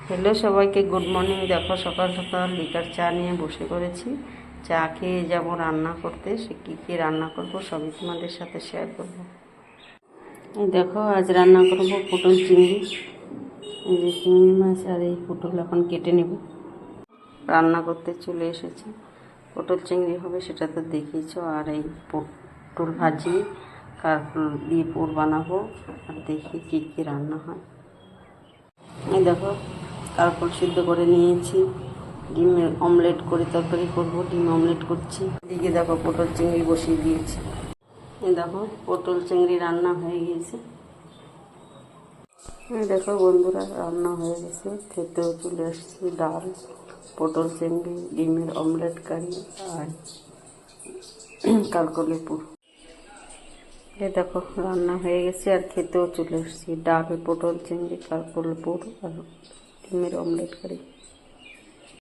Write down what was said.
Hello সবাইকে, good morning. দেখো সকাল সকাল লিকার চা নিয়ে বসে পড়েছি। চা খেয়ে যাবো রান্না করতে। সে কী কী রান্না করব সবই তোমাদের সাথে শেয়ার করব। এই দেখো, আজ রান্না করব পটল চিংড়ি। এই যে চিংড়ি মাছ আর এই পটল এখন কেটে নেব। রান্না করতে চলে এসেছি। পটল চিংড়ি হবে সেটা তো দেখিয়েছো। আর এই পটল ভাজি কারকল দিয়ে পুর বানাবো। আর দেখি কী কী রান্না হয়। এই দেখো, কারকল সিদ্ধ করে নিয়েছি। ডিমের অমলেট করে তরকারি করব। ডিম অমলেট করছি। এদিকে দেখো পটল চিংড়ি বসিয়ে দিয়েছি। এই দেখো পটল চিংড়ি রান্না হয়ে গিয়েছে। এই দেখো বন্ধুরা, রান্না হয়ে গেছে। খেতেও চলে আসছি। ডাল, পটল চিংড়ি, ডিমের অমলেট কারি আর কারকলের পুর। এই দেখো রান্না হয়ে গেছে আর খেতেও চলে এসেছি। ডাল, পটল চিংড়ি, কারকলের পুর আর ডিমের অমলেট কারি।